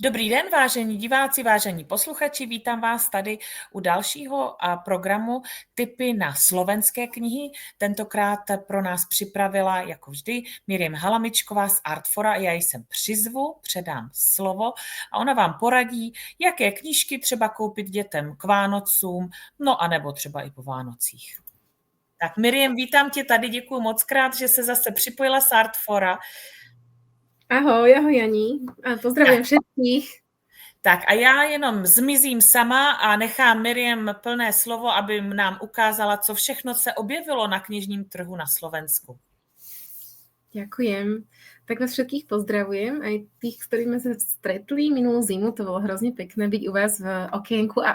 Dobrý den, vážení diváci, vážení posluchači, vítám vás tady u dalšího programu Tipy na slovenské knihy. Tentokrát pro nás připravila, jako vždy, Miriam Halamičková z Artfora. Já jsem přizvu, předám slovo a ona vám poradí, jaké knížky třeba koupit dětem k Vánocům, no a nebo třeba i po Vánocích. Tak Miriam, vítám tě tady, děkuji moc krát, že se zase připojila z Artfora. Ahoj Jani. Pozdravujem všetkých. Tak a já jenom zmizím sama a nechám Miriam plné slovo, aby nám ukázala, co všechno se objevilo na knižním trhu na Slovensku. Ďakujem. Tak vás všetkých pozdravujem, aj tých, s ktorými sme sa stretli minulú zimu. To bolo hrozne pekné byť u vás v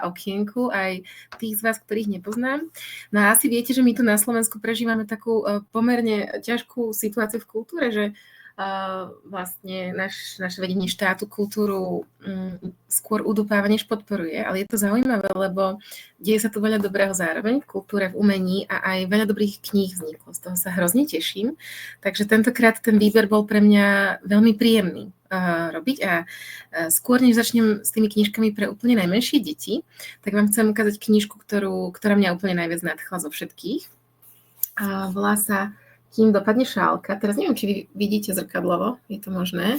okienku, aj tých z vás, ktorých nepoznám. No a asi viete, že my tu na Slovensku prežívame takú pomerne ťažkú situáciu v kultúre, že vlastne naše vedenie štátu kultúru skôr udupáva, než podporuje, ale je to zaujímavé, lebo deje sa tu veľa dobrého zároveň v kultúre, v umení a aj veľa dobrých kníh vzniklo. Z toho sa hrozne teším. Takže tentokrát ten výber bol pre mňa veľmi príjemný robiť a skôr, než začnem s tými knižkami pre úplne najmenšie deti, tak vám chcem ukázať knižku, ktorá mňa úplne najviac nadchla zo všetkých. Volá sa Kým dopadne šálka. Teraz neviem, či vy vidíte zrkadlovo, je to možné.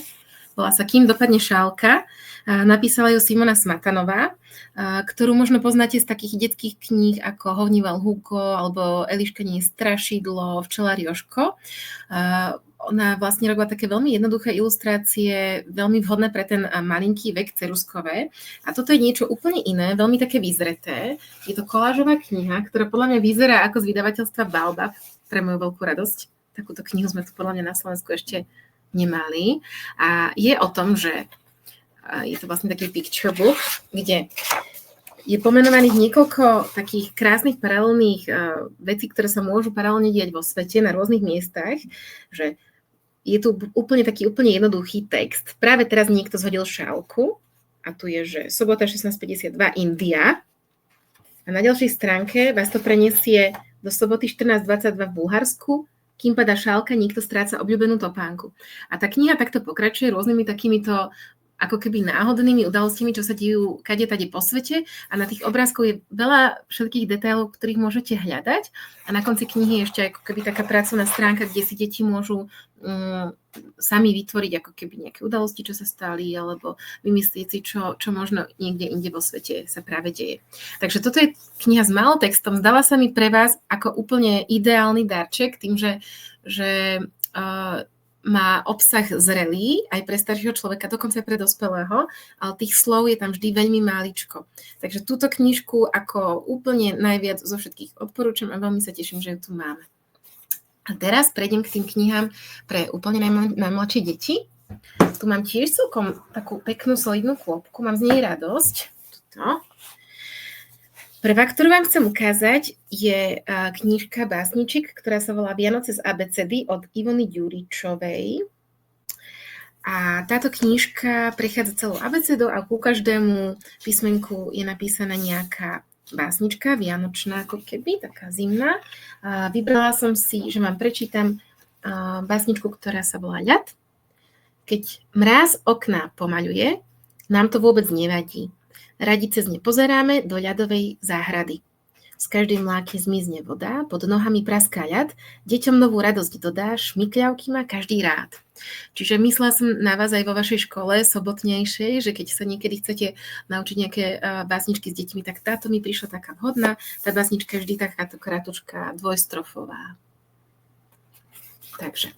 Volá sa Kým dopadne šálka. Napísala ju Simona Smatanová, ktorú možno poznáte z takých detských kníh ako Hovníval Hugo alebo Eliška nie je strašidlo, Včelár Jožko. Ona vlastne robila také veľmi jednoduché ilustrácie, veľmi vhodné pre ten malinký vek ceruskové. A toto je niečo úplne iné, veľmi také vyzreté. Je to kolážová kniha, ktorá podľa mňa vyzerá ako z vydavateľstva Baobab, pre moju veľkú radosť. Takúto knihu sme tu podľa mňa na Slovensku ešte nemali. A je o tom, že je to vlastne taký picture book, kde je pomenovaných niekoľko takých krásnych paralelných vecí, ktoré sa môžu paralelne diať vo svete na rôznych miestach, že je tu úplne jednoduchý text. Práve teraz niekto zhodil šálku a tu je, že sobota 16:52 India a na ďalšej stránke vás to preniesie do soboty 14:22 v Bulharsku, kým padá šálka, niekto stráca obľúbenú topánku. A tá kniha takto pokračuje rôznymi takýmito ako keby náhodnými udalostiami, čo sa dejú kade-tade po svete a na tých obrázkoch je veľa všetkých detailov, ktorých môžete hľadať a na konci knihy je ešte ako keby taká pracovná stránka, kde si deti môžu sami vytvoriť ako keby nejaké udalosti, čo sa stali, alebo vymyslieť si, čo možno niekde inde vo svete sa práve deje. Takže toto je kniha s malým textom. Zdala sa mi pre vás ako úplne ideálny darček, tým, že má obsah zrelý aj pre staršieho človeka, dokonca aj pre dospelého, ale tých slov je tam vždy veľmi máličko. Takže túto knižku ako úplne najviac zo všetkých odporúčam a veľmi sa teším, že ju tu máme. A teraz prejdem k tým knihám pre úplne najmladšie deti. Tu mám tiež celkom takú peknú, solidnú kôpku, mám z nej radosť. Tuto. Prvá, ktorú vám chcem ukázať, je knižka básničiek, ktorá sa volá Vianoce z abecedy od Ivony Ďuričovej. A táto knižka prechádza celou abecedou a ku každému písmenku je napísaná nejaká básnička, vianočná ako keby, taká zimná. Vybrala som si, že vám prečítam básničku, ktorá sa volá Ľad. Keď mráz okná pomaľuje, nám to vôbec nevadí. Radi cez ne pozeráme do ľadovej záhrady. Z každej mláky zmizne voda, pod nohami praská ľad, deťom novú radosť dodá, šmykľavky má každý rád. Čiže myslela som na vás aj vo vašej škole sobotnejšej, že keď sa niekedy chcete naučiť nejaké básničky s deťmi, tak táto mi prišla taká vhodná. Tá básnička je vždy takáto kratučká, dvojstrofová. Takže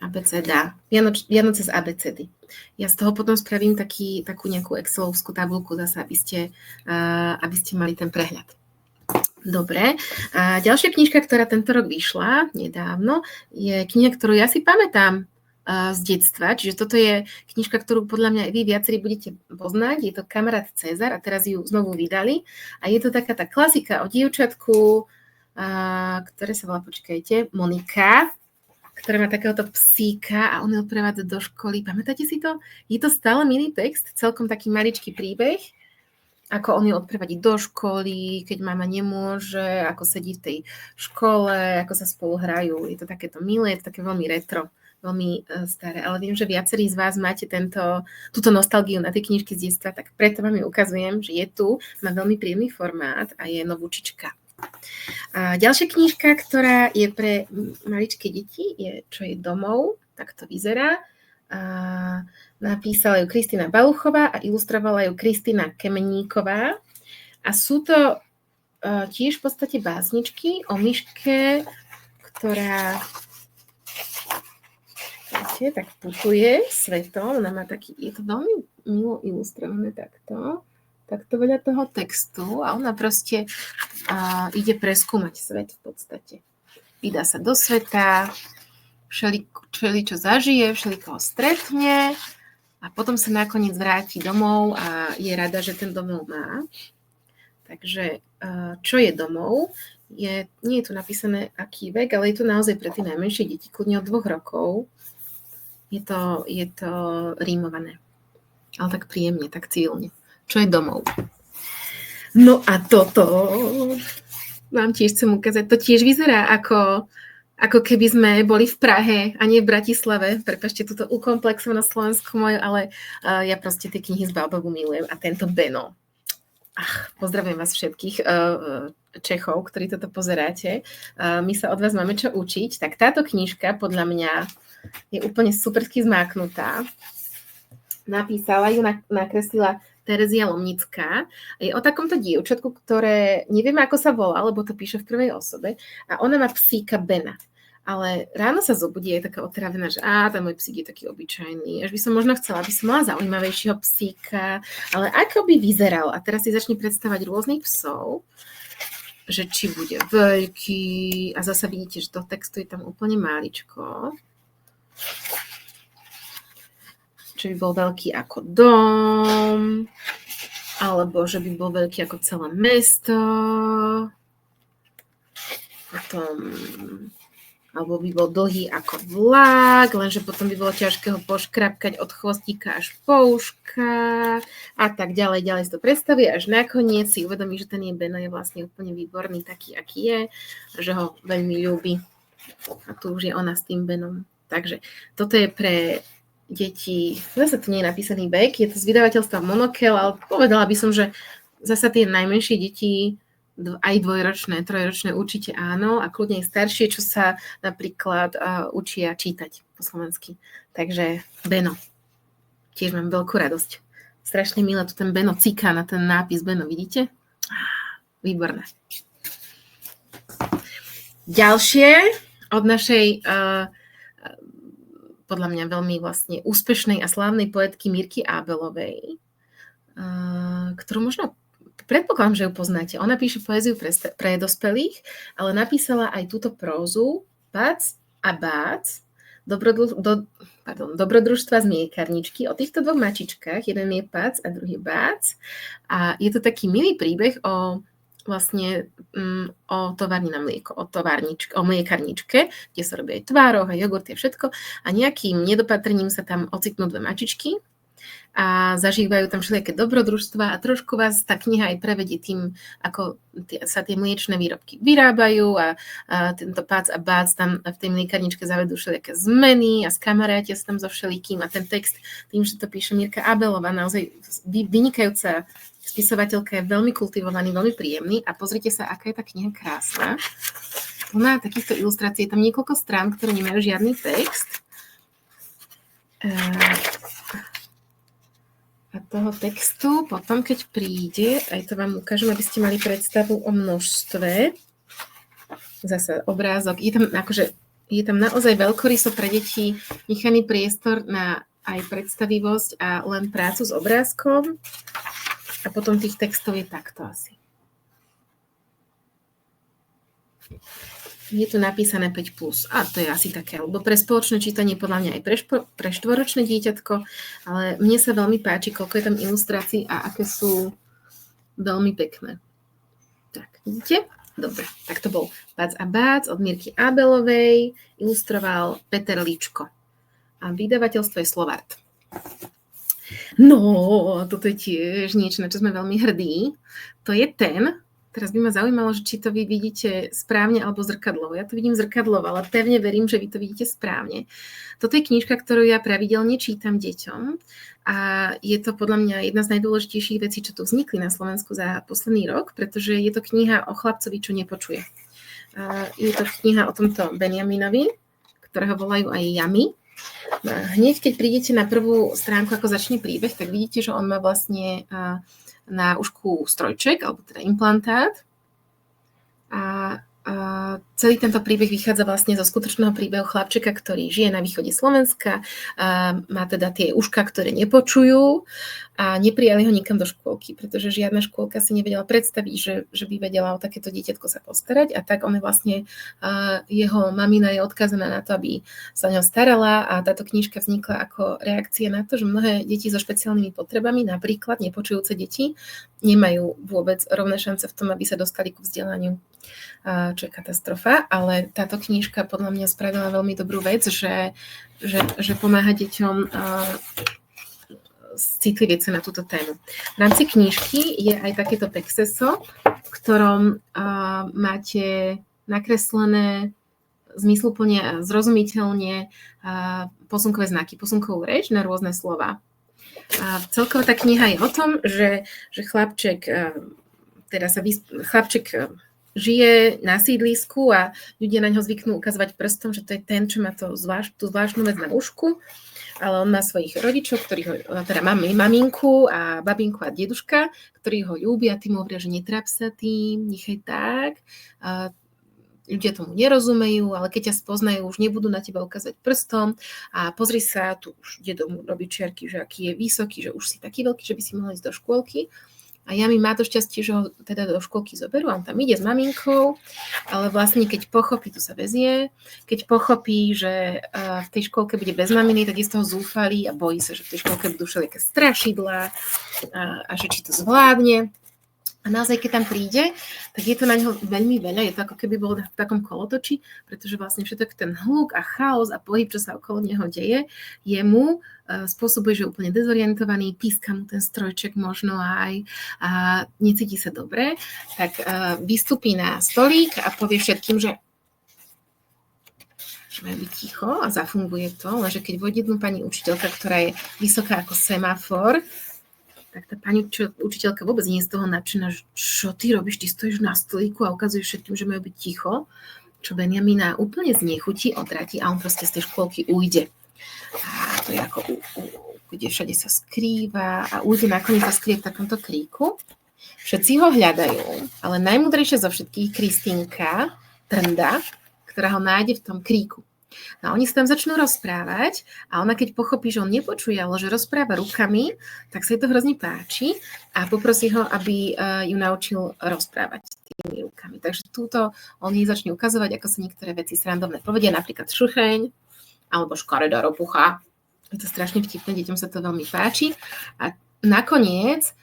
abeceda, Vianoce z abecedy. Ja z toho potom spravím takú nejakú excelovskú tabuľku zase, aby ste mali ten prehľad. Dobre. A ďalšia knižka, ktorá tento rok vyšla nedávno, je kniha, ktorú ja si pamätám z detstva. Čiže toto je knižka, ktorú podľa mňa vy viacerí budete poznať. Je to Kamarát Cezar a teraz ju znovu vydali. A je to taká tá klasika o dievčatku, ktoré sa volá, počkajte, Monika, ktorá má takéhoto psíka a on ju prevádza do školy. Pamätáte si to? Je to stále milý text, celkom taký maličký príbeh, ako on ju odprevadí do školy, keď mama nemôže, ako sedí v tej škole, ako sa spolu hrajú. Je to takéto milé, je to také veľmi retro veľmi staré, ale viem, že viacerí z vás máte túto nostalgiu na tie knižky z detstva, tak preto vám ju ukazujem, že je tu, má veľmi príjemný formát a je novúčička. A ďalšia knižka, ktorá je pre maličké deti, je Čo je domov, tak to vyzerá. A napísala ju Kristína Baluchová a ilustrovala ju Kristína Kemeníková. A sú to tiež v podstate básničky o myške, ktorá tak putuje svetom. Ona má je to veľmi milo ilustrované takto veľa toho textu a ona proste ide preskúmať svet v podstate. Vydá sa do sveta, všeličo zažije, všelikoho stretne a potom sa nakoniec vráti domov a je rada, že ten domov má. Takže Čo je domov? Nie je tu napísané aký vek, ale je to naozaj pre tie najmenšie deti, kľudne od 2 rokov. Je to rímované. Ale tak príjemne, tak civilne. Čo je domov? No a toto vám tiež chcem ukázať. To tiež vyzerá ako keby sme boli v Prahe a nie v Bratislave. Prepáčte túto ukomplexovanú Slovensku moju, ale ja proste tie knihy z Baobabu milujem. A tento Beno. Pozdravujem vás všetkých Čechov, ktorí toto pozeráte. My sa od vás máme čo učiť. Tak táto knižka podľa mňa je úplne supersky zmáknutá. Napísala ju, nakreslila Terezia Lomnická. Je o takomto dievčatku, ktoré nevieme, ako sa volá, lebo to píše v prvej osobe. A ona má psíka Bena. Ale ráno sa zobudí, je taká otrávená, že ten môj psík je taký obyčajný. Až by som možno chcela, aby som mala zaujímavejšieho psíka. Ale ako by vyzeral? A teraz si začne predstavať rôznych psov, že či bude veľký. A zasa vidíte, že to textu je tam úplne máličko. Že by bol veľký ako dom, alebo že by bol veľký ako celé mesto. Potom alebo by bol dlhý ako vlak, lenže potom by bolo ťažké ho poškrapkať od chvostíka až po uška a tak ďalej si to predstaví, až nakoniec si uvedomí, že ten jej Beno je vlastne úplne výborný, taký, aký je, že ho veľmi ľúbi. A tu už je ona s tým Benom. Takže toto je pre deti, zase to nie je napísaný vek, je to z vydavateľstva Monokel, ale povedala by som, že zasa tie najmenšie deti aj 2-ročné, 3-ročné určite áno a kľudne aj staršie, čo sa napríklad učia čítať po slovensky. Takže Beno. Tiež mám veľkú radosť. Strašne milé tu ten Beno ciká na ten nápis Beno, vidíte? Výborné. Ďalšie od našej podľa mňa veľmi vlastne úspešnej a slávnej poetky Mirky Ábelovej, ktorú možno predpokladám, že ju poznáte. Ona píše poéziu pre dospelých, ale napísala aj túto prózu Bác a Bác, dobrodružstva z mliekarničky. O týchto 2 mačičkách, jeden je Bác a druhý Bác. A je to taký milý príbeh o továrni na mlieko, o mliekarničke, kde sa robí aj tvároh, aj jogurty a všetko. A nejakým nedopatrením sa tam ocitnú 2 mačičky a zažívajú tam všelijaké dobrodružstva a trošku vás tá kniha aj prevedie tým, ako sa tie mliečne výrobky vyrábajú a tento Pác a Bác tam v tej mliekarničke zavedú všelijaké zmeny a skamarátia sa tam so všelikým a ten text, tým, že to píše Mirka Ábelová, naozaj vynikajúca spisovateľka, je veľmi kultivovaný, veľmi príjemný a pozrite sa, aká je tá kniha krásna. Plná takýchto ilustrácií, je tam niekoľko strán, ktoré nemajú žiadny text. A toho textu potom, keď príde, aj to vám ukážem, aby ste mali predstavu o množstve. Zase obrázok. Je tam naozaj veľkoryso pre deti nechaný priestor na aj predstavivosť a len prácu s obrázkom. A potom tých textov je takto asi. Je tu napísané 5+. A to je asi také, lebo pre spoločné čítanie podľa mňa aj pre 4-ročné dieťatko, ale mne sa veľmi páči, koľko je tam ilustrácií a aké sú veľmi pekné. Tak, vidíte? Dobre, tak to bol Bác a Bác od Mirky Ábelovej, ilustroval Peter Líčko. A vydavateľstvo je Slovart. No, toto je tiež niečo, na čo sme veľmi hrdí. To je teraz by ma zaujímalo, že či to vy vidíte správne alebo zrkadlovo. Ja to vidím zrkadlovo, ale pevne verím, že vy to vidíte správne. Toto je knižka, ktorú ja pravidelne čítam deťom a je to podľa mňa jedna z najdôležitejších vecí, čo tu vznikli na Slovensku za posledný rok, pretože je to kniha o chlapcovi, čo nepočuje. Je to kniha o tomto Benjaminovi, ktorého volajú aj Yami. Hneď, keď prídete na prvú stránku, ako začne príbeh, tak vidíte, že on má vlastne na ušku strojček, alebo teda implantát. A celý tento príbeh vychádza vlastne zo skutočného príbehu chlapčeka, ktorý žije na východe Slovenska, má teda tie uška, ktoré nepočujú a neprijali ho nikam do škôlky, pretože žiadna škôlka si nevedela predstaviť, že by vedela o takéto dieťatko sa postarať a tak on je vlastne, jeho mamina je odkázaná na to, aby sa o ňo starala a táto knižka vznikla ako reakcia na to, že mnohé deti so špeciálnymi potrebami, napríklad nepočujúce deti, nemajú vôbec rovné šance v tom, aby sa dostali ku vzdelaniu, čo je katastrofa, ale táto knižka podľa mňa spravila veľmi dobrú vec, že pomáha deťom citlivieť sa na túto tému. V rámci knižky je aj takéto texeso, v ktorom máte nakreslené zmysluplne a zrozumiteľne posunkové znaky, posunkovú reč na rôzne slova. Celková tá kniha je o tom, že chlapček žije na sídlisku a ľudia na ňo zvyknú ukazovať prstom, že to je ten, čo má tú zvláštnu vec na ušku, ale on má svojich rodičov, ktorí ho, teda maminku a babinku a deduška, ktorí ho ľúbia a tým hovoria, že netráp sa tým, nechaj tak. Ľudia tomu nerozumejú, ale keď ťa spoznajú, už nebudú na teba ukázať prstom a pozri sa, tu už dedo mu robí čiarky, že aký je vysoký, že už si taký veľký, že by si mohol ísť do škôlky. A Yami má to šťastie, že ho teda do škôlky zoberú a on tam ide s maminkou, ale vlastne keď pochopí, tu sa vezie, keď pochopí, že v tej škôlke bude bez maminy, tak je z toho zúfalý a bojí sa, že v tej škôlke budú všelijaké strašidlá a že či to zvládne. A naozaj, keď tam príde, tak je to na ňo veľmi veľa, je to ako keby bol v takom kolotoči, pretože vlastne všetok ten hluk a chaos a pohyb, čo sa okolo neho deje, jemu spôsobuje, že je úplne dezorientovaný, píska mu ten strojček možno aj a necíti sa dobre, tak vystúpi na stolík a povie všetkým, že majú byť ticho a zafunguje to, lenže keď vojde jednu pani učiteľka, ktorá je vysoká ako semafor, tak tá pani učiteľka vôbec nie je z toho nadšená, že čo ty robíš, ty stojíš na stolíku a ukazuješ všetkým, že majú byť ticho, čo Benjamina úplne znechutí, odradí a on proste z tej škôlky ujde. A to je ako, kde všade sa skrýva a ujde nakoniec sa skrie v takomto kríku. Všetci ho hľadajú, ale najmúdrejšia zo všetkých Kristínka Trnda, ktorá ho nájde v tom kríku. No a oni sa tam začnú rozprávať a ona keď pochopí, že on nepočuje, ale že rozpráva rukami, tak sa jej to hrozne páči a poprosí ho, aby ju naučil rozprávať tými rukami. Takže túto on jej začne ukazovať, ako sa niektoré veci srandovné povedia, napríklad šucheň alebo škaredá ropucha. Je to strašne vtipné, deťom sa to veľmi páči. A nakoniec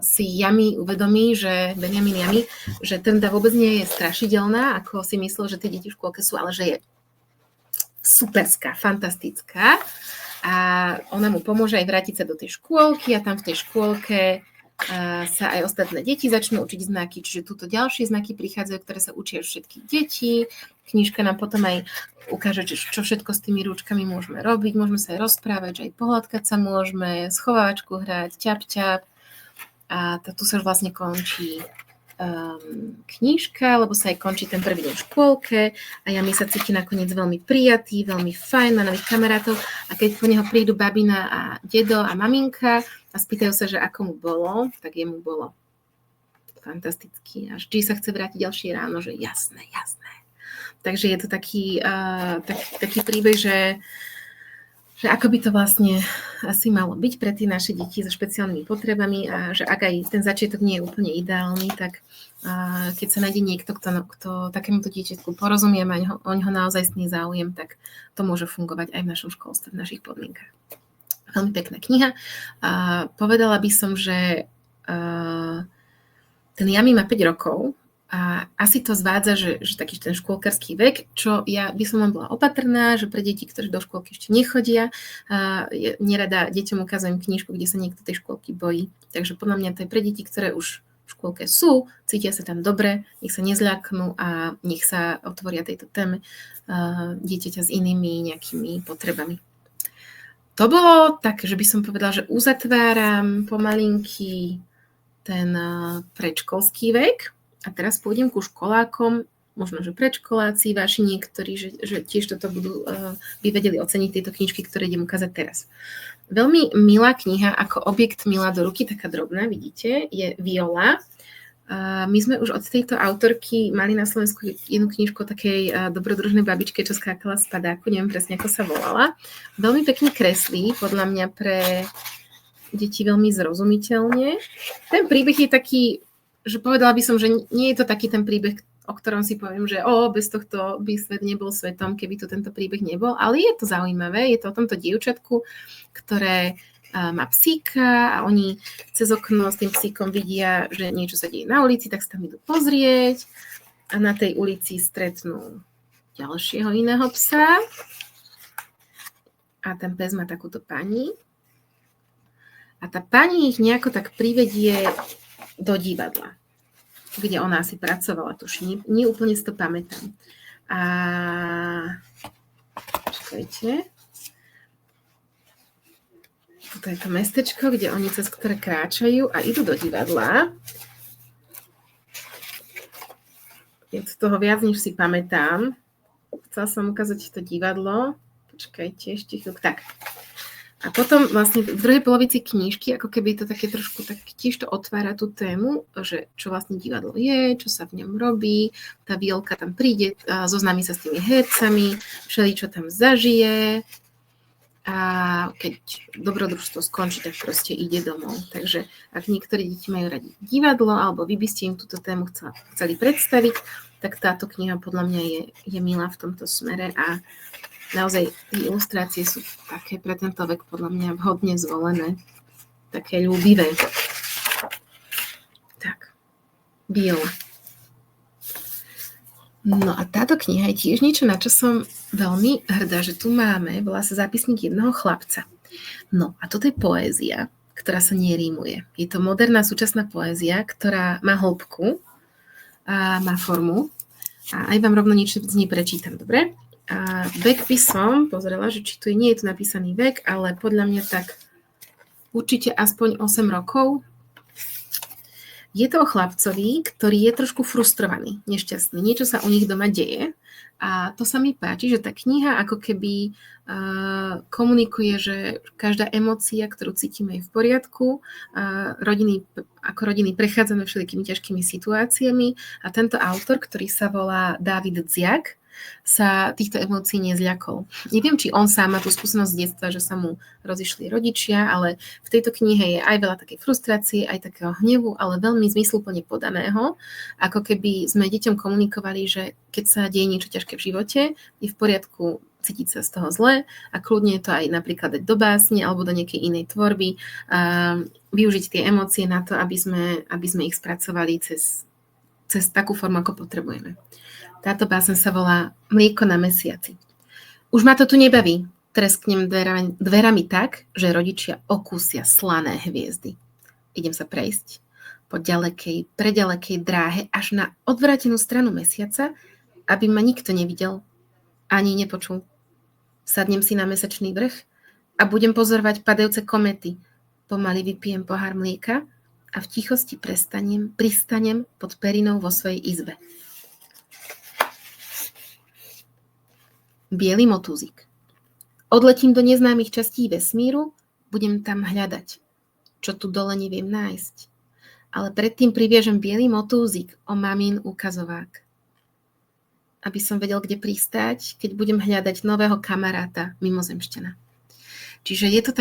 si Yami uvedomí, že Benjamin Yami, že Trnda vôbec nie je strašidelná, ako si myslel, že tie deti v škôlke sú, ale že je superská, fantastická a ona mu pomôže aj vrátiť sa do tej škôlky a tam v tej škôlke sa aj ostatné deti začnú učiť znaky, čiže túto ďalšie znaky prichádzajú, ktoré sa učia všetkých detí. Knižka nám potom aj ukáže, čo všetko s tými rúčkami môžeme robiť, môžeme sa aj rozprávať, že aj pohľadkať sa môžeme, schovávačku hrať, ťap a tu sa už vlastne končí knižka, lebo sa aj končí ten prvý deň v škôlke a Yami sa cíti nakoniec veľmi prijatý, veľmi fajn, má nových kamarátov a keď po neho prídu babina a dedo a maminka a spýtajú sa, že ako mu bolo, tak jemu bolo fantasticky a vždy sa chce vrátiť ďalšie ráno, že jasné. Takže je to taký príbeh, že ako by to vlastne asi malo byť pre tie naše deti so špeciálnymi potrebami a že ak aj ten začiatok nie je úplne ideálny, tak keď sa nájde niekto, kto takémuto dieťatku porozumie a o ňoho naozaj sný záujem, tak to môže fungovať aj v našom školstve, v našich podmienkach. Veľmi pekná kniha. Povedala by som, že ten Yami má 5 rokov, a asi to zvádza, že taký ten škôlkarský vek, čo ja by som bola opatrná, že pre deti, ktorí do škôlky ešte nechodia, nerada deťom ukazujem knižku, kde sa niekto tej škôlky bojí. Takže podľa mňa to je pre deti, ktoré už v škôlke sú, cítia sa tam dobre, nech sa nezľaknú a nech sa otvoria tejto téme dieťaťa s inými nejakými potrebami. To bolo tak, že by som povedala, že uzatváram pomalinky ten predškolský vek a teraz pôjdem ku školákom, možno, že predškoláci, vaši niektorí, že tiež toto by vedeli oceniť tieto knižky, ktoré idem ukázať teraz. Veľmi milá kniha, ako objekt milá do ruky, taká drobná, vidíte, je Viola. My sme už od tejto autorky mali na Slovensku jednu knižku o takej dobrodružnej babičke, čo skákala z padáku, neviem presne, ako sa volala. Veľmi pekne kreslí, podľa mňa pre deti veľmi zrozumiteľne. Ten príbeh je taký, že povedala by som, že nie je to taký ten príbeh, o ktorom si poviem, že bez tohto by svet nebol svetom, keby tu tento príbeh nebol, ale je to zaujímavé, je to o tomto dievčatku, ktoré má psíka a oni cez okno s tým psíkom vidia, že niečo sa deje na ulici, tak sa tam idú pozrieť a na tej ulici stretnú ďalšieho iného psa a ten pes má takúto pani a tá pani ich nejako tak privedie do divadla, kde ona asi pracovala, tuším, nie úplne si to pamätám. A počkajte. Toto je to mestečko, kde oni cez ktoré kráčajú a idú do divadla. Je to toho viac, než si pamätám. Chcela som ukázať to divadlo. Počkajte, ešte chvíľku. Tak. A potom vlastne v druhej polovici knižky, ako keby to také trošku, tak tiež to otvára tú tému, že čo vlastne divadlo je, čo sa v ňom robí, tá Violka tam príde, zoznámi sa s tými hercami, všeličo tam zažije a keď dobrodružstvo skončí, tak proste ide domov. Takže ak niektorí deti majú radi divadlo, alebo vy by ste im túto tému chceli predstaviť, tak táto kniha podľa mňa je milá v tomto smere a naozaj tie ilustrácie sú také pre tento vek podľa mňa vhodne zvolené. Také ľúbivé. Tak. Viola. No a táto kniha je tiež niečo, na čo som veľmi hrdá, že tu máme. Volá sa Zápisník jedného chlapca. No a toto je poézia, ktorá sa nerímuje. Je to moderná súčasná poézia, ktorá má hĺbku a má formu. A aj vám rovno niečo z nej prečítam, dobre? A vek by som pozrela, že či tu nie je tu napísaný vek, ale podľa mňa tak určite aspoň 8 rokov. Je to o chlapcovi, ktorý je trošku frustrovaný, nešťastný. Niečo sa u nich doma deje a to sa mi páči, že tá kniha ako keby komunikuje, že každá emócia, ktorú cítime, je v poriadku. Ako rodiny prechádzame všetkými ťažkými situáciami a tento autor, ktorý sa volá Dávid Dziak, sa týchto emócií nezľakol. Neviem, či on sám má tú skúsenosť z detstva, že sa mu rozišli rodičia, ale v tejto knihe je aj veľa takej frustrácie, aj takého hnevu, ale veľmi zmysluplne podaného, ako keby sme deťom komunikovali, že keď sa deje niečo ťažké v živote, je v poriadku cítiť sa z toho zle a kľudne je to aj napríklad dať do básne alebo do nejakej inej tvorby, využiť tie emócie na to, aby sme ich spracovali cez takú formu, ako potrebujeme. Táto báseň sa volá Mlieko na mesiaci. Už ma to tu nebaví. Tresknem dverami tak, že rodičia okúsia slané hviezdy. Idem sa prejsť po preďalekej dráhe až na odvrátenú stranu mesiaca, aby ma nikto nevidel ani nepočul. Sadnem si na mesačný vrch a budem pozorovať padajúce komety. Pomaly vypijem pohár mlieka a v tichosti pristanem pod perinou vo svojej izbe. Biely motúzik. Odletím do neznámych častí vesmíru, budem tam hľadať, čo tu dole neviem nájsť. Ale predtým priviežem biely motúzik o mamín ukazovák. Aby som vedel, kde pristáť, keď budem hľadať nového kamaráta mimozemšťana. Čiže je to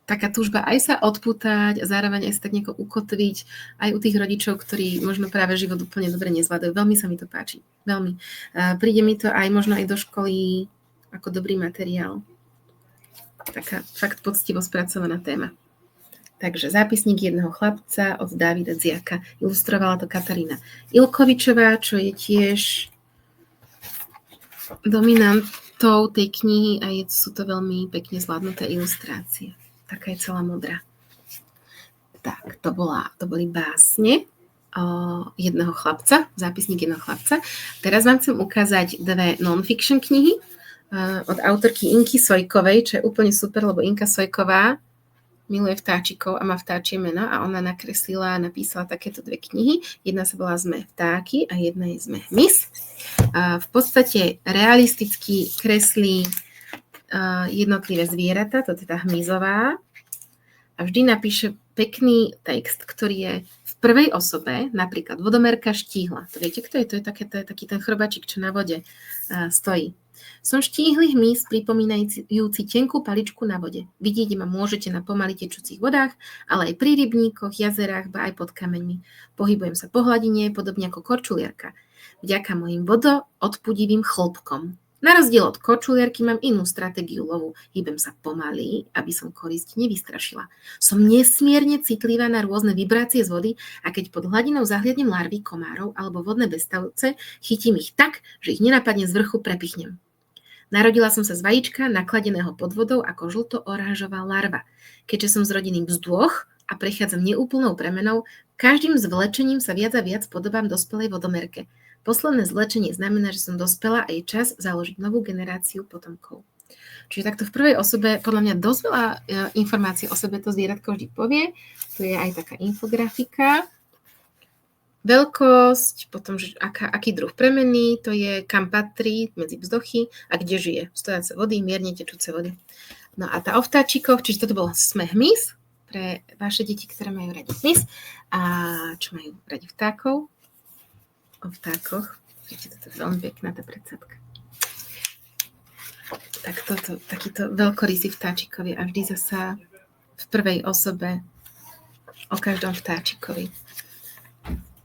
taká túžba aj sa odpútať a zároveň aj sa tak nejako ukotviť aj u tých rodičov, ktorí možno práve život úplne dobre nezvládajú. Veľmi sa mi to páči. Veľmi. Príde mi to aj možno aj do školy ako dobrý materiál. Taká fakt poctivo spracovaná téma. Takže Zápisník jedného chlapca od Dávida Dziaka. Ilustrovala to Katarína Ilkovičová, čo je tiež dominantou tej knihy a sú to veľmi pekne zvládnuté ilustrácie. Taká je celá modrá. Tak, to boli básne jedného chlapca, zápisník jedného chlapca. Teraz vám chcem ukázať dve non-fiction knihy od autorky Inky Sojkovej, čo je úplne super, lebo Inka Sojková miluje vtáčikov a má vtáčie meno a ona nakreslila a napísala takéto dve knihy. Jedna sa volá Sme vtáky a jedna je Sme hmyz. V podstate realisticky kreslí jednotlivé zvieratá, to je tá hmyzová, a vždy napíše pekný text, ktorý je v prvej osobe, napríklad vodomerka štíhla. To viete, kto je? To je taký ten chrobačik, čo na vode stojí. Som štíhly hmyz, pripomínajúci tenkú paličku na vode. Vidieť ma môžete na pomaly tečúcich vodách, ale aj pri rybníkoch, jazerách, ba aj pod kameňmi. Pohybujem sa po hladine, podobne ako korčulierka. Vďaka mojim vodoodpudivým chlopkom. Na rozdiel od korčulierky mám inú stratégiu lovu. Hýbem sa pomaly, aby som korisť nevystrašila. Som nesmierne citlivá na rôzne vibrácie z vody a keď pod hladinou zahliadnem larvy, komárov alebo vodné bezstavce, chytím ich tak, že ich nenapadne z vrchu prepichnem. Narodila som sa z vajíčka, nakladeného pod vodou ako žlto-oranžová larva. Keďže som z rodiny bzdôch a prechádzam neúplnou premenou, každým zvlečením sa viac a viac podobám dospelej vodomerke. Posledné zvlečenie znamená, že som dospela a je čas založiť novú generáciu potomkov. Čiže takto v prvej osobe, podľa mňa dosť veľa informácií o sebe to zvieratko vždy povie. Tu je aj taká infografika. Veľkosť, potom že aký druh premeny, to je kam patrí medzi bzdochy a kde žije. Stojace vody, mierne tečúce vody. No a tá o vtáčikoch, čiže toto bol Sme hmyz pre vaše deti, ktoré majú radi hmyz a čo majú radi vtákov. O vtákoch. Viete, toto je veľmi pekná tá predsádka. Tak takýto veľkorysý vtáčikovi a vždy zasa v prvej osobe o každom vtáčikovi.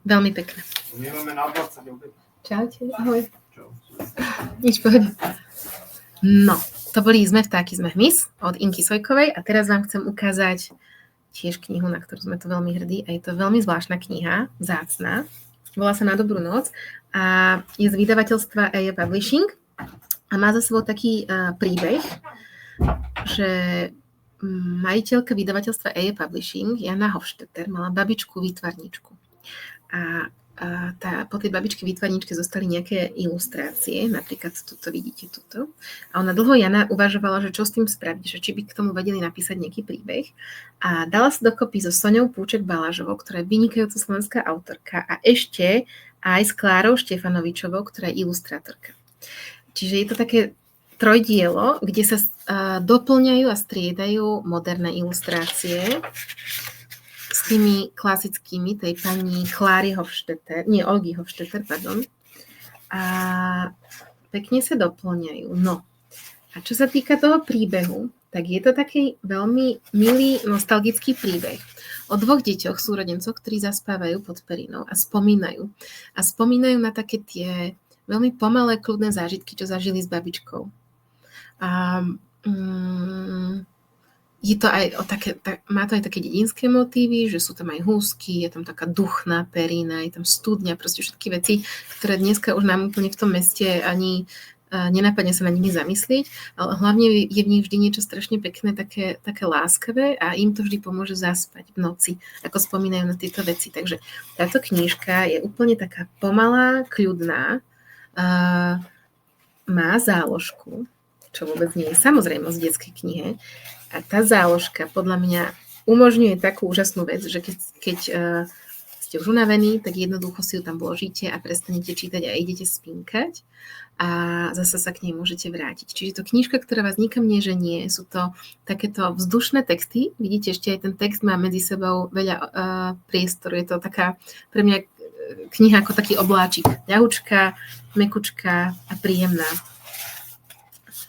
Veľmi pekné. My máme na 20 obed. Čaute, ahoj. Čau. Nič pohode. No, to boli Sme vtáky, Sme hmyz od Inky Sojkovej a teraz vám chcem ukázať tiež knihu, na ktorú sme tu veľmi hrdí a je to veľmi zvláštna kniha, vzácna. Volá sa Na dobrú noc a je z vydavateľstva EA Publishing a má za sebou taký príbeh, že majiteľka vydavateľstva EA Publishing, Jana Hofstetter, mala babičku výtvarničku. A po tej babičke výtvarničke zostali nejaké ilustrácie, napríklad toto vidíte tuto. A ona dlho Jana uvažovala, že čo s tým spraviť, že či by k tomu vedeli napísať nejaký príbeh. A dala sa dokopy so Soňou Púček-Balážovou, ktorá je vynikajúca slovenská autorka a ešte aj s Klárou Štefanovičovou, ktorá je ilustrátorka. Čiže je to také trojdielo, kde sa doplňajú a striedajú moderné ilustrácie s tými klasickými tej pani Kláry Hofstetter, nie Olgy Hofstetter, pardon. A pekne sa doplňajú. No, a čo sa týka toho príbehu, tak je to taký veľmi milý, nostalgický príbeh o dvoch deťoch, súrodencoch, ktorí zaspávajú pod perinou a spomínajú. A spomínajú na také tie veľmi pomalé, kľudné zážitky, čo zažili s babičkou. A je to aj má to aj také dedinské motívy, že sú tam aj húsky, je tam taká duchná perina, je tam studňa, proste všetky veci, ktoré dneska už nám úplne v tom meste ani nenapadne sa na nimi zamyslieť, ale hlavne je v nich vždy niečo strašne pekné, také láskavé a im to vždy pomôže zaspať v noci, ako spomínajú na tieto veci. Takže táto knižka je úplne taká pomalá, kľudná, má záložku, čo vôbec nie je samozrejmosť v detskej knihe. A tá záložka podľa mňa umožňuje takú úžasnú vec, že keď ste už unavení, tak jednoducho si ju tam vložíte a prestanete čítať a idete spinkať a zase sa k nej môžete vrátiť. Čiže to knižka, ktorá vás nikam neženie, sú to takéto vzdušné texty. Vidíte, ešte aj ten text má medzi sebou veľa priestoru. Je to taká pre mňa kniha ako taký obláčik. Ľahučká, mekučká a príjemná.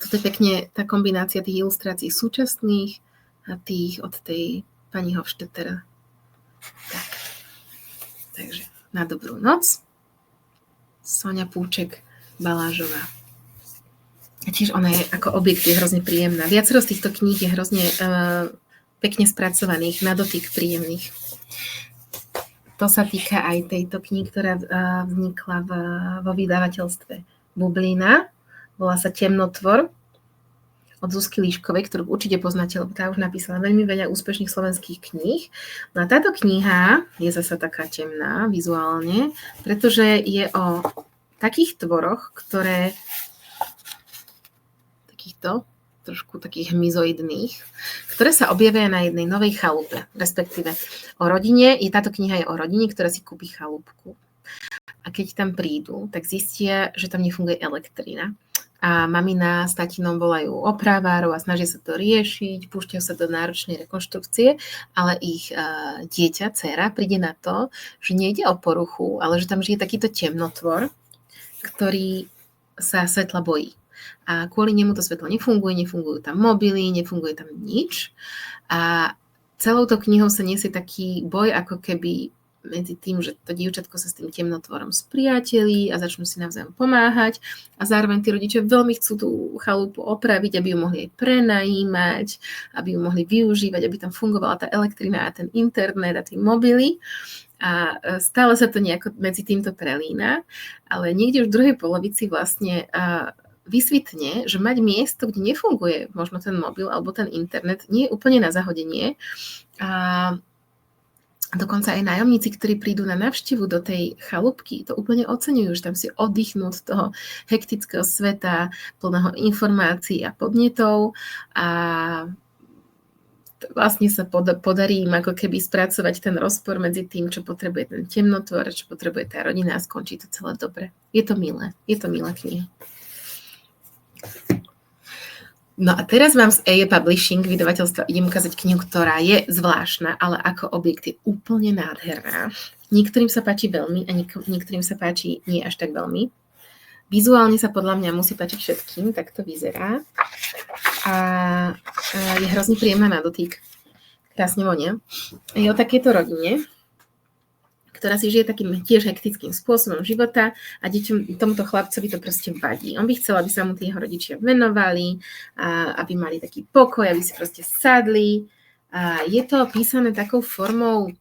Toto je pekne tá kombinácia tých ilustrácií súčasných a tých od tej pani Hofstetter. Tak. Takže Na dobrú noc. Soňa Púček-Balážová. A tiež ona je ako objekt je hrozne príjemná. Viacero z týchto kníh je hrozne pekne spracovaných, na dotyk príjemných. To sa týka aj tejto knihy, ktorá vznikla vo vydavateľstve Bublina. Volá sa Temnotvor. od Zuzky Líškovej, ktorú určite poznáte, lebo tá už napísala veľmi veľa úspešných slovenských kníh. No a táto kniha je zasa taká temná vizuálne, pretože je o takých tvoroch, ktoré takýchto trošku takých hmyzoidných, ktoré sa objavia na jednej novej chalupe, respektíve o rodine. Táto kniha je o rodine, ktorá si kúpi chalúpku. A keď tam prídu, tak zistia, že tam nefunguje elektrina. A mamina s tatinom volajú opravárov a snažia sa to riešiť, púšťajú sa do náročnej rekonštrukcie, ale ich dieťa, dcéra, príde na to, že nejde o poruchu, ale že tam žije takýto temnotvor, ktorý sa svetla bojí. A kvôli nemu to svetlo nefunguje, nefungujú tam mobily, nefunguje tam nič. A celou tou knihou sa nesie taký boj, ako keby medzi tým, že to dievčatko sa s tým temnotvorom spriatelí a začnú si navzájom pomáhať a zároveň tí rodičia veľmi chcú tú chalupu opraviť, aby ju mohli aj prenajímať, aby ju mohli využívať, aby tam fungovala tá elektrina a ten internet a tie mobily. A stále sa to nejako medzi týmto prelína, ale niekde už v druhej polovici vlastne vysvitne, že mať miesto, kde nefunguje možno ten mobil alebo ten internet, nie je úplne na zahodenie. A dokonca aj nájomníci, ktorí prídu na návštevu do tej chalúbky, to úplne oceňujú, že tam si oddychnú z toho hektického sveta, plného informácií a podnetov a vlastne sa podarí im ako keby spracovať ten rozpor medzi tým, čo potrebuje ten temnotvor, čo potrebuje tá rodina a skončí to celé dobre. Je to milá kniha. No a teraz vám z EJ Publishing vydavateľstva idem ukázať knihu, ktorá je zvláštna, ale ako objekt je úplne nádherná. Niektorým sa páči veľmi a niektorým sa páči nie až tak veľmi. Vizuálne sa podľa mňa musí páčiť všetkým, tak to vyzerá. A je hrozne príjemná na dotyk. Krásne vonia. Je o takéto rodine, ktorá si žije takým tiež hektickým spôsobom života a tomuto chlapcovi to proste vadí. On by chcel, aby sa mu tí jeho rodičia venovali, aby mali taký pokoj, aby si proste sadli. A je to písané takou formou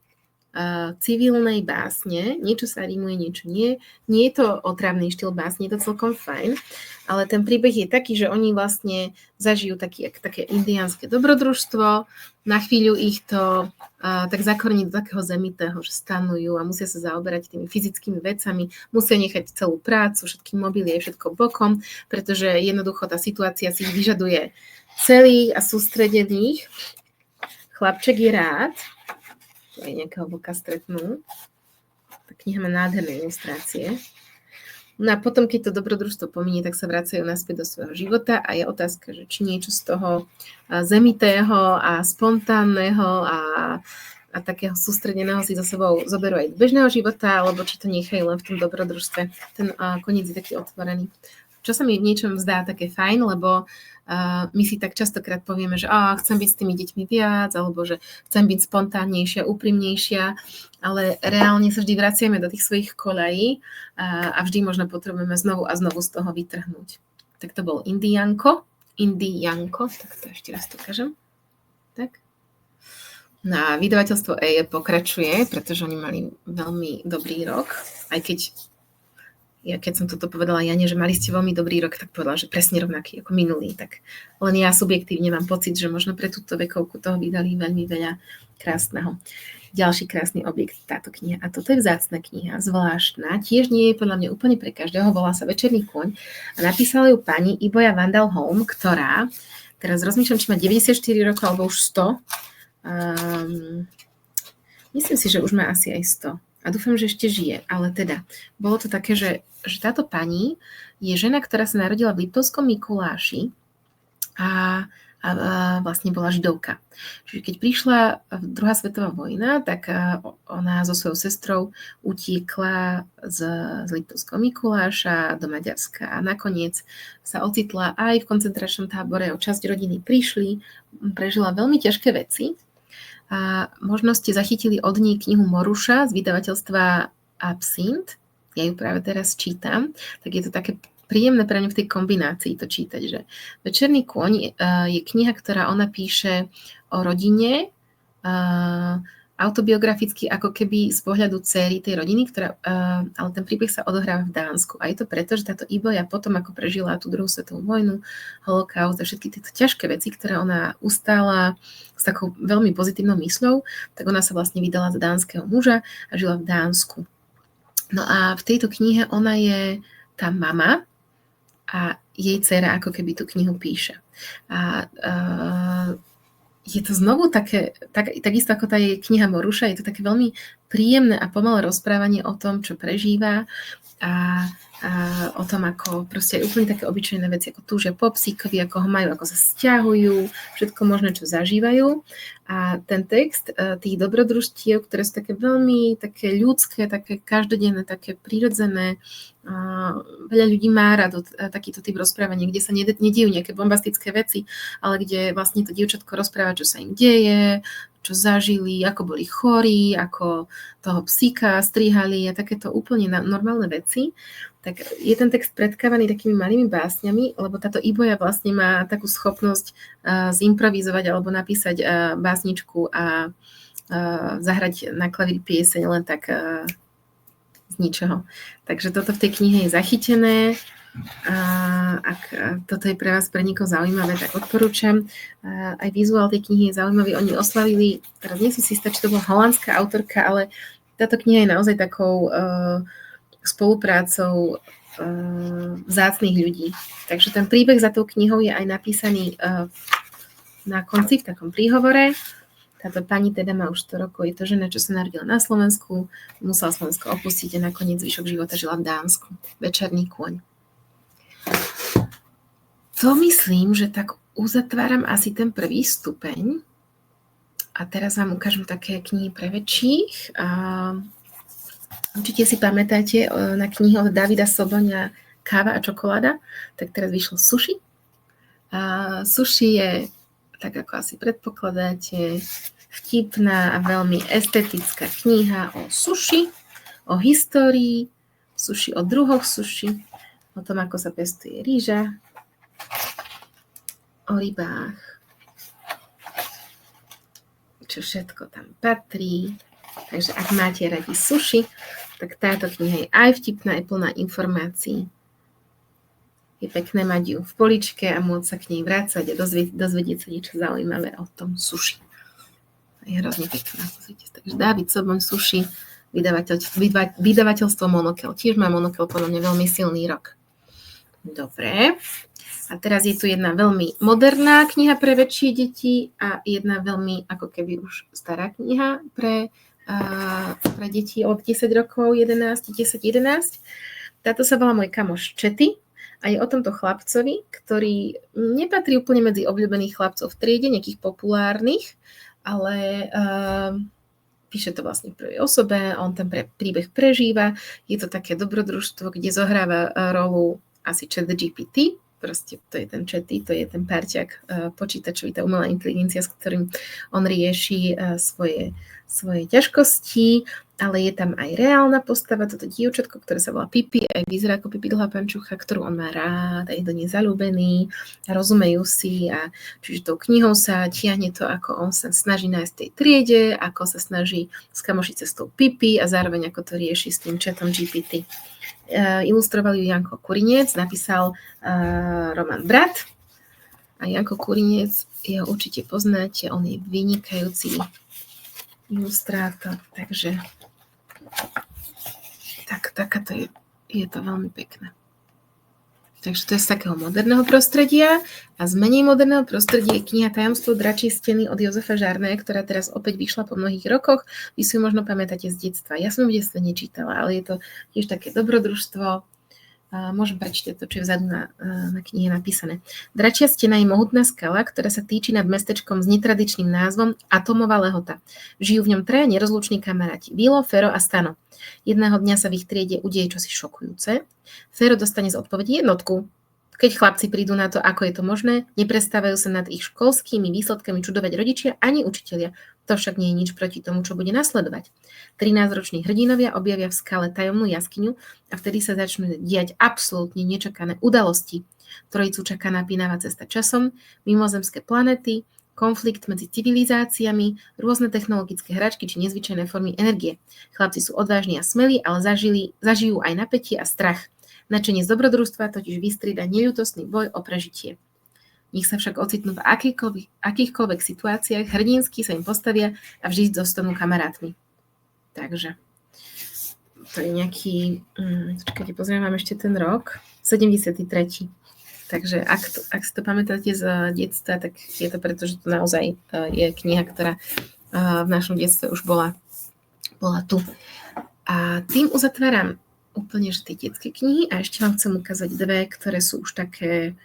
civilnej básne. Niečo sa rímuje, niečo nie. Nie je to otravný štýl básne, je to celkom fajn, ale ten príbeh je taký, že oni vlastne zažijú také indiánske dobrodružstvo, na chvíľu ich to tak zakorení do takého zemitého, že stanujú a musia sa zaoberať tými fyzickými vecami, musia nechať celú prácu, všetky mobily, všetko bokom, pretože jednoducho tá situácia si ich vyžaduje celých a sústredených. Chlapček je rád, aj nejakého vlka stretnú. Tá kniha má nádherné ilustrácie. No a potom, keď to dobrodružstvo pominie, tak sa vracajú naspäť do svojho života a je otázka, že či niečo z toho zemitého a spontánneho a takého sústredeného si za sebou zoberú aj do bežného života, alebo či to nechajú len v tom dobrodružstve. Ten koniec je taký otvorený. Čo sa mi v niečom zdá také fajn, lebo my si tak častokrát povieme, že chcem byť s tými deťmi viac, alebo že chcem byť spontánnejšia, úprimnejšia, ale reálne sa vždy vraciame do tých svojich koľají a vždy možno potrebujeme znovu a znovu z toho vytrhnúť. Tak to bol Indianko, tak to ešte raz ukážem. Tak. No a vydavateľstvo EJ pokračuje, pretože oni mali veľmi dobrý rok, aj keď som toto povedala Jane, že mali ste veľmi dobrý rok, tak povedala, že presne rovnaký ako minulý. Tak len ja subjektívne mám pocit, že možno pre túto vekovku toho vydali veľmi veľa krásneho. Ďalší krásny objekt, táto kniha. A toto je vzácna kniha, zvláštna. Tiež nie je podľa mňa úplne pre každého. Volá sa Večerný kôň a napísala ju pani Iboja Vandalholm, ktorá, teraz rozmýšľam, či má 94 rokov alebo už 100. Myslím si, že už má asi aj 100. A dúfam, že ešte žije. Ale teda, bolo to také, že táto pani je žena, ktorá sa narodila v Liptovskom Mikuláši a vlastne bola židovka. Čiže keď prišla druhá svetová vojna, tak ona so svojou sestrou utiekla z Liptovského Mikuláša do Maďarska a nakoniec sa ocitla aj v koncentračnom tábore. O časť rodiny prišli, prežila veľmi ťažké veci. A možno ste zachytili od nej knihu Moruša z vydavateľstva Absint. Ja ju práve teraz čítam. Tak je to také príjemné pre mňa v tej kombinácii to čítať, že Večerný kôň je kniha, ktorá ona píše o rodine a autobiograficky ako keby z pohľadu dcéry tej rodiny, ale ten príbeh sa odohráva v Dánsku. A je to preto, že táto Iboja potom, ako prežila tú druhú svetovú vojnu, holokaust a všetky tieto ťažké veci, ktoré ona ustála s takou veľmi pozitívnou mysľou, tak ona sa vlastne vydala za dánskeho muža a žila v Dánsku. No a v tejto knihe ona je tá mama a jej dcéra ako keby tú knihu píše. A je to znovu takisto ako tá jej kniha Moruša, je to také veľmi príjemné a pomalé rozprávanie o tom, čo prežíva a o tom, ako proste aj úplne také obyčajné veci, ako túžia po psíkovi, ako ho majú, ako sa sťahujú, všetko možné, čo zažívajú. A ten text tých dobrodružstiev, ktoré sú také veľmi také ľudské, také každodenné, také prirodzené, veľa ľudí má rado takýto typ rozprávania, kde sa nediejú nejaké bombastické veci, ale kde vlastne to dievčatko rozpráva, čo sa im deje, čo zažili, ako boli chorí, ako toho psíka strihali a takéto úplne normálne veci. Tak je ten text predkávaný takými malými básňami, lebo táto Iboja vlastne má takú schopnosť zimprovizovať alebo napísať básničku a zahrať na klavíri pieseň len tak z ničoho. Takže toto v tej knihe je zachytené. Ak toto je pre vás pre niekoho zaujímavé, tak odporúčam. Aj vizuál tej knihy je zaujímavý. Oni oslavili, teraz nie som si istá, či to bola holandská autorka, ale táto kniha je naozaj takou spoluprácou vzácnych ľudí. Takže ten príbeh za tou knihou je aj napísaný na konci v takom príhovore. Táto pani teda má už 100 rokov, je to žena, čo sa narodila na Slovensku, musela Slovensko opustiť a nakoniec zvyšok života žila v Dánsku. Večerný kôň. To myslím, že tak uzatváram asi ten prvý stupeň. A teraz vám ukážem také knihy pre väčších. Určite si pamätáte na knihu od Davida Soboňa Káva a čokoláda, tak teraz vyšlo Sushi. Sushi je, tak ako asi predpokladáte, vtipná a veľmi estetická kniha o sushi, o histórii sushi, o druhoch sushi, o tom, ako sa pestuje rýža, o rybách, čo všetko tam patrí. Takže ak máte radi sushi, tak táto kniha je aj vtipná, aj plná informácií. Je pekné mať ju v poličke a môcť sa k nej vrácať a dozvedieť sa niečo zaujímavé o tom sushi. Je hrozne pekná. Takže Dávid Soboň Sushi, vydavateľstvo Monokel. Tiež má Monokel podľa mňa veľmi silný rok. Dobre. A teraz je tu jedna veľmi moderná kniha pre väčšie deti a jedna veľmi ako keby už stará kniha pre deti od 10 rokov, 10-11. Táto sa volá Môj kamoš Čety a je o tomto chlapcovi, ktorý nepatrí úplne medzi obľúbených chlapcov v triede, nejakých populárnych, ale píše to vlastne v prvej osobe, on ten príbeh prežíva, je to také dobrodružstvo, kde zohráva rolu asi ChatGPT, proste to je ten Čety, to je ten párťak počítačový, tá umelá inteligencia, s ktorým on rieši svoje ťažkosti, ale je tam aj reálna postava, toto dievčatko, ktoré sa volá Pipi, aj vyzerá ako Pipi dlhá pančucha, ktorú on má rád a je do nej zaľúbený a rozumejú si a čiže tou knihou sa tiahne to, ako on sa snaží nájsť v tej triede, ako sa snaží skamošiť sa s tou Pipi a zároveň ako to rieši s tým chatom GPT. Ilustroval ju Janko Kurinec, napísal Roman Brat a Janko Kurinec, jeho určite poznáte, on je vynikajúci ilustrátor, takže takáto je to veľmi pekné. Takže to je z takého moderného prostredia a z menej moderného prostredia je kniha Tajomstvo dračej steny od Jozefa Žarné, ktorá teraz opäť vyšla po mnohých rokoch. Vy si ju možno pamätáte z detstva. Ja som ju v detstve nečítala, ale je to tiež také dobrodružstvo. Môžem prečítať to, čo je vzadu na knihe napísané. Dračia stena je mohutná skala, ktorá sa týči nad mestečkom s netradičným názvom Atomová Lehota. Žijú v ňom traja nerozluční kamaráti, Vilo, Fero a Stano. Jedného dňa sa v ich triede udeje čosi šokujúce. Fero dostane z odpovedi jednotku. Keď chlapci prídu na to, ako je to možné, neprestávajú sa nad ich školskými výsledkami čudovať rodičia ani učitelia. To však nie je nič proti tomu, čo bude nasledovať. 13-roční hrdinovia objavia v skale tajomnú jaskyňu a vtedy sa začnú diať absolútne nečakané udalosti. Trojicu čaká napínavá cesta časom, mimozemské planety, konflikt medzi civilizáciami, rôzne technologické hračky či nezvyčajné formy energie. Chlapci sú odvážni a smelí, ale zažijú aj napätie a strach. Nadšenie z dobrodružstva totiž vystrieda neľútostný boj o prežitie. Nech sa však ocitnú v akýchkoľvek situáciách, hrdinsky sa im postavia a vždy zostanú kamarátmi. Takže to je nejaký, počkajte, pozriem vám ešte ten rok, 73. Takže ak si to pamätáte z detstva, tak je to preto, že to naozaj je kniha, ktorá v našom detstve už bola tu. A tým uzatváram úplne že tie detské knihy a ešte vám chcem ukázať dve, ktoré sú už také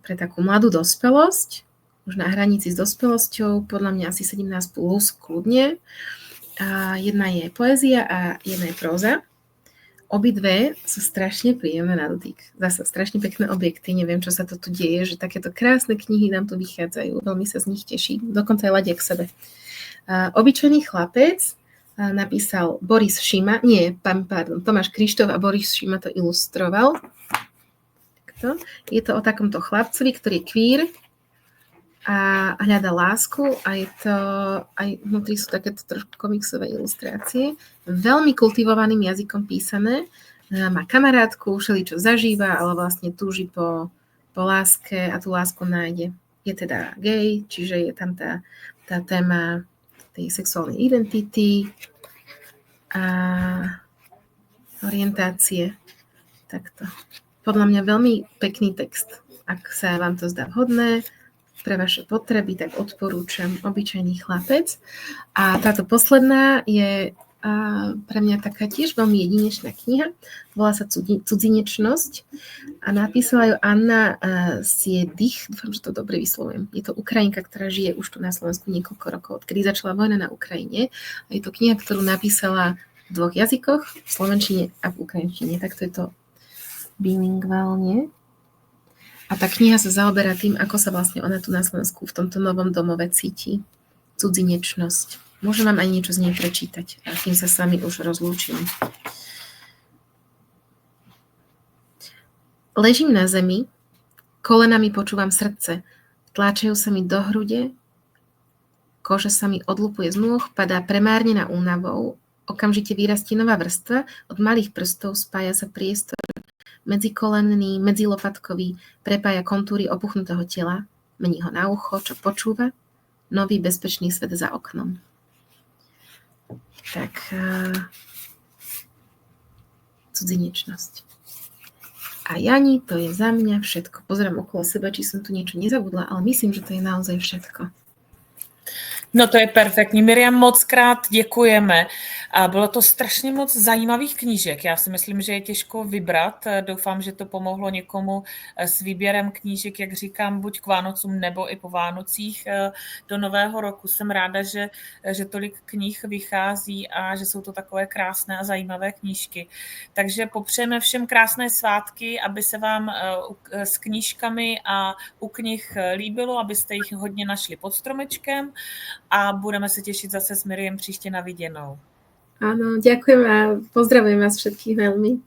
pre takú mladú dospelosť, už na hranici s dospelosťou, podľa mňa asi 17 plus kľudne. A jedna je poézia a jedna je próza. Obidve sú strašne príjemné na dotyk. Zase strašne pekné objekty, neviem, čo sa to tu deje, že takéto krásne knihy nám tu vychádzajú, veľmi sa z nich teším, dokonca aj ladia k sebe. Obyčajný chlapec napísal Boris Šima, Tomáš Krištof a Boris Šima to ilustroval. Je to o takomto chlapcovi, ktorý je queer a hľada lásku a je to, aj vnútri sú takéto trošku komiksové ilustrácie, veľmi kultivovaným jazykom písané, má kamarátku, všeličo zažíva, ale vlastne túži po láske a tú lásku nájde. Je teda gay, čiže je tam tá téma tej sexuálnej identity a orientácie. Takto. Podľa mňa veľmi pekný text. Ak sa vám to zdá vhodné pre vaše potreby, tak odporúčam Obyčajný chlapec. A táto posledná je pre mňa taká tiež veľmi jedinečná kniha. Volá sa Cudzinečnosť a napísala ju Anna Siedich. Dúfam, že to dobre vyslovujem. Je to Ukrajinka, ktorá žije už tu na Slovensku niekoľko rokov, odkedy začala vojna na Ukrajine. A je to kniha, ktorú napísala v dvoch jazykoch, v slovenčine a v ukrajinčine. Takto je to bilingválne. A tá kniha sa zaoberá tým, ako sa vlastne ona tu na Slovensku v tomto novom domove cíti. Cudzinečnosť. Môžem vám aj niečo z nej prečítať, a kým sa s vami už rozlúčim. Ležím na zemi, kolenami počúvam srdce, tláčajú sa mi do hrude, koža sa mi odlupuje z nôh, padá premárnená únavou, okamžite vyrastie nová vrstva, od malých prstov spája sa priestor medzikolenný, medzilopatkový, prepája kontúry opuchnutého tela, mení ho na ucho, čo počúva, nový bezpečný svet za oknom. Tak, cudzinečnosť. A Jani, to je za mňa všetko. Pozerám okolo seba, či som tu niečo nezabudla, ale myslím, že to je naozaj všetko. No to je perfektní. Miriam, moc krát děkujeme. A bylo to strašně moc zajímavých knížek. Já si myslím, že je těžko vybrat. Doufám, že to pomohlo někomu s výběrem knížek, jak říkám, buď k Vánocům nebo i po Vánocích do Nového roku. Jsem ráda, že tolik knih vychází a že jsou to takové krásné a zajímavé knížky. Takže popřejeme všem krásné svátky, aby se vám s knížkami a u knih líbilo, abyste jich hodně našli pod stromečkem. A budeme se těšit zase s Miriam příště na viděnou. Áno, ďakujem a pozdravujem vás všetkých veľmi.